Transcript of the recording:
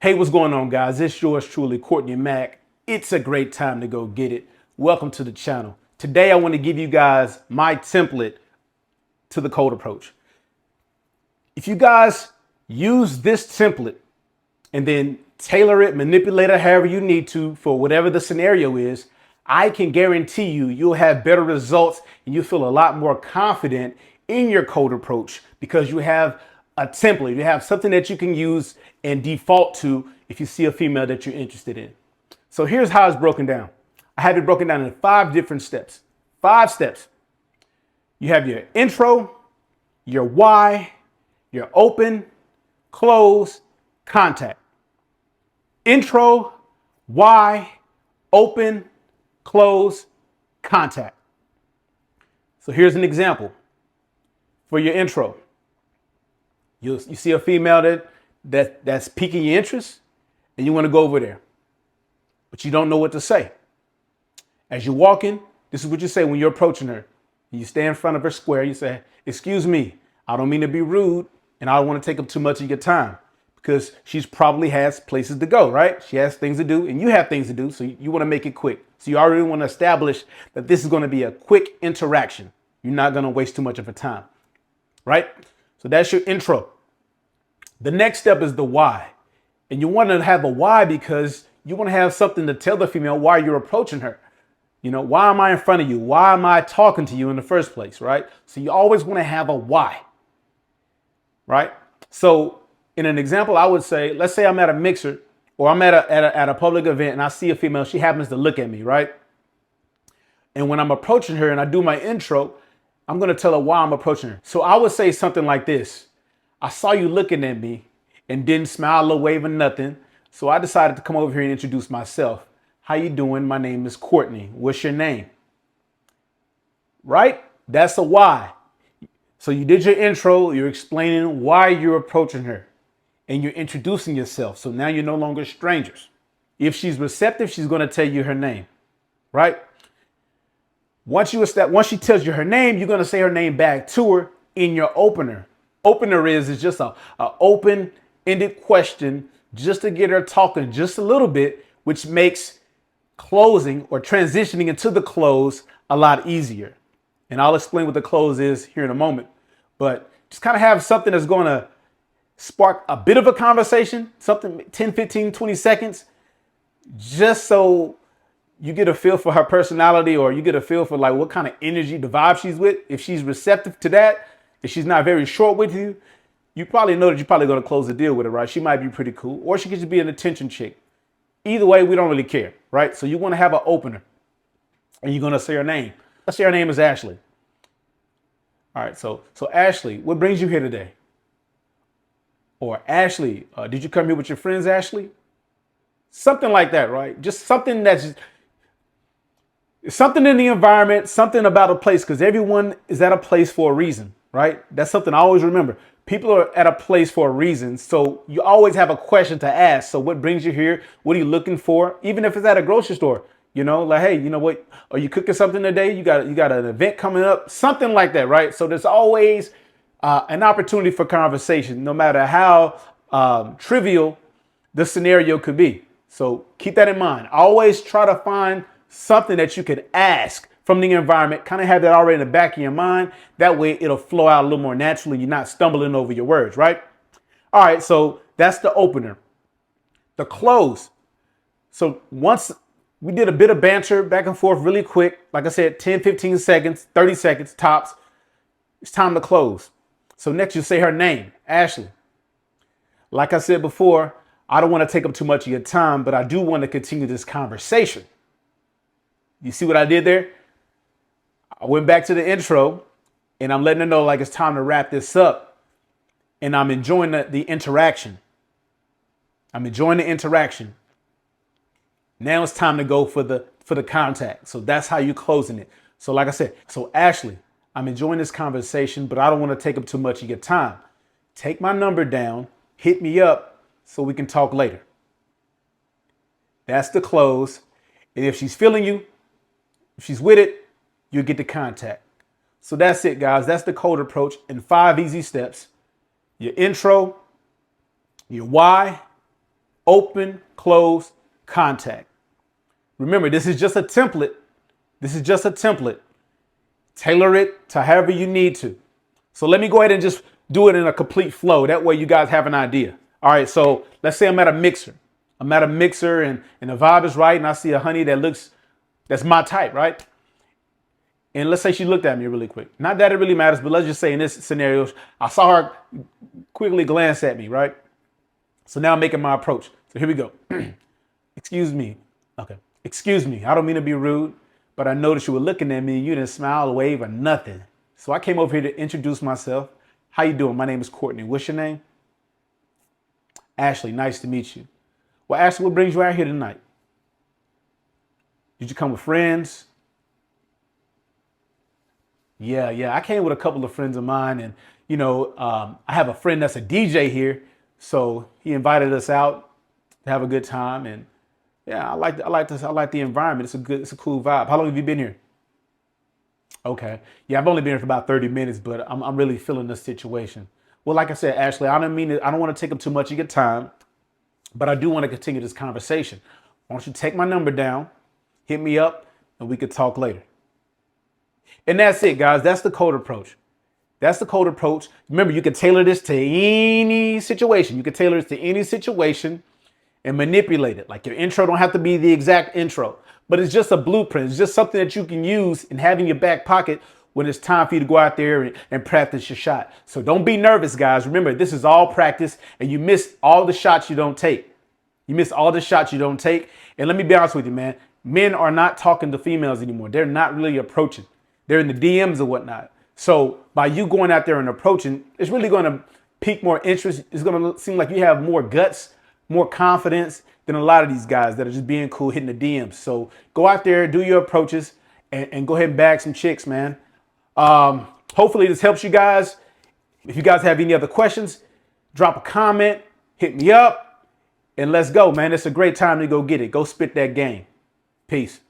Hey, what's going on, guys? It's yours truly, Courtney Mack. It's a great time to go get it. Welcome to the channel. Today, I want to give you guys my template to the cold approach. If you guys use this template and then tailor it, manipulate it however you need to for whatever the scenario is, I can guarantee you'll have better results and you feel a lot more confident in your cold approach because you have a template. You have something that you can use and default to if you see a female that you're interested in. So here's how it's broken down. I have it broken down in 5 different steps. 5 steps. You have your intro, your why, your open, close, contact. Intro, why, open, close, contact. So here's an example for your intro. You see a female that's piquing your interest and you want to go over there, but you don't know what to say. As you're walking, this is what you say when you're approaching her. You stand in front of her square. You say, "Excuse me, I don't mean to be rude and I don't want to take up too much of your time," because she's probably has places to go, right? She has things to do and you have things to do. So you want to make it quick. So you already want to establish that this is going to be a quick interaction. You're not going to waste too much of her time, right? So that's your intro. The next step is the why. And you want to have a why because you want to have something to tell the female why you're approaching her. You know, why am I in front of you? Why am I talking to you in the first place, right? So you always want to have a why, right? So in an example, I would say, let's say I'm at a mixer or I'm at a public event and I see a female, she happens to look at me, right? And when I'm approaching her and I do my intro, I'm going to tell her why I'm approaching her. So I would say something like this. I saw you looking at me and didn't smile or wave or nothing. So I decided to come over here and introduce myself. How you doing? My name is Courtney. What's your name? Right? That's a why. So you did your intro. You're explaining why you're approaching her and you're introducing yourself. So now you're no longer strangers. If she's receptive, she's going to tell you her name, right? Once she tells you her name, you're going to say her name back to her in your opener. Opener is just a open-ended question just to get her talking just a little bit, which makes closing or transitioning into the close a lot easier. And I'll explain what the close is here in a moment. But just kind of have something that's going to spark a bit of a conversation, something 10, 15, 20 seconds, just so you get a feel for her personality or you get a feel for like what kind of energy, the vibe she's with. If she's receptive to that, if she's not very short with you, you probably know that you're probably going to close the deal with her, right? She might be pretty cool, or she could just be an attention chick. Either way, we don't really care, right? So you want to have an opener, and you're going to say her name. Let's say her name is Ashley. All right, so Ashley, what brings you here today? Or Ashley, did you come here with your friends, Ashley? Something like that, right? Just something that's something in the environment, something about a place, because everyone is at a place for a reason. Right? That's something I always remember. People are at a place for a reason. So you always have a question to ask. So what brings you here? What are you looking for? Even if it's at a grocery store, you know, like, hey, you know what? Are you cooking something today? You got an event coming up, something like that. Right? So there's always an opportunity for conversation, no matter how trivial the scenario could be. So keep that in mind. Always try to find something that you could ask from the environment, kind of have that already in the back of your mind. That way it'll flow out a little more naturally. You're not stumbling over your words, right? All right, so that's the opener. The close. So once we did a bit of banter back and forth really quick, like I said, 10, 15 seconds, 30 seconds tops, it's time to close. So next you say her name, Ashley. Like I said before, I don't want to take up too much of your time, but I do want to continue this conversation. You see what I did there? I went back to the intro and I'm letting her know like it's time to wrap this up. And I'm enjoying the interaction. I'm enjoying the interaction. Now it's time to go for the contact. So that's how you're closing it. So like I said, so Ashley, I'm enjoying this conversation, but I don't want to take up too much of your time. Take my number down, hit me up so we can talk later. That's the close. And if she's feeling you, if she's with it, you'll get the contact. So that's it, guys. That's the cold approach in 5 easy steps. Your intro, your why, Open, close, contact. Remember, this is just a template. This is just a template. Tailor it to however you need to. So let me go ahead and just do it in a complete flow. That way you guys have an idea. All right, so let's say I'm at a mixer. I'm at a mixer and the vibe is right and I see a honey that's my type, right? And let's say she looked at me really quick. Not that it really matters, but let's just say in this scenario, I saw her quickly glance at me, right? So now I'm making my approach. So here we go. Excuse me. Okay. Excuse me. I don't mean to be rude, but I noticed you were looking at me. You didn't smile, wave, or nothing. So I came over here to introduce myself. How you doing? My name is Courtney. What's your name? Ashley. Nice to meet you. Well, Ashley, what brings you out here tonight? Did you come with friends? Yeah. I came with a couple of friends of mine, and I have a friend that's a DJ here, so he invited us out to have a good time. And yeah, I like the environment. It's a cool vibe. How long have you been here? Okay. Yeah, I've only been here for about 30 minutes, but I'm really feeling the situation. Well, like I said, Ashley, I don't want to take up too much of your time, but I do want to continue this conversation. Why don't you take my number down, hit me up, and we could talk later. And that's it, guys. That's the cold approach. That's the cold approach. Remember, you can tailor this to any situation. You can tailor this to any situation and manipulate it. Like your intro don't have to be the exact intro, but it's just a blueprint. It's just something that you can use and have in your back pocket when it's time for you to go out there and practice your shot. So don't be nervous, guys. Remember, this is all practice, and you miss all the shots you don't take. You miss all the shots you don't take. And let me be honest with you, man. Men are not talking to females anymore. They're not really approaching. They're in the DMs or whatnot. So by you going out there and approaching, it's really going to pique more interest. It's going to seem like you have more guts, more confidence than a lot of these guys that are just being cool, hitting the DMs. So go out there, do your approaches, and go ahead and bag some chicks, man. Hopefully this helps you guys. If you guys have any other questions, drop a comment, hit me up, and let's go, man. It's a great time to go get it. Go spit that game. Peace.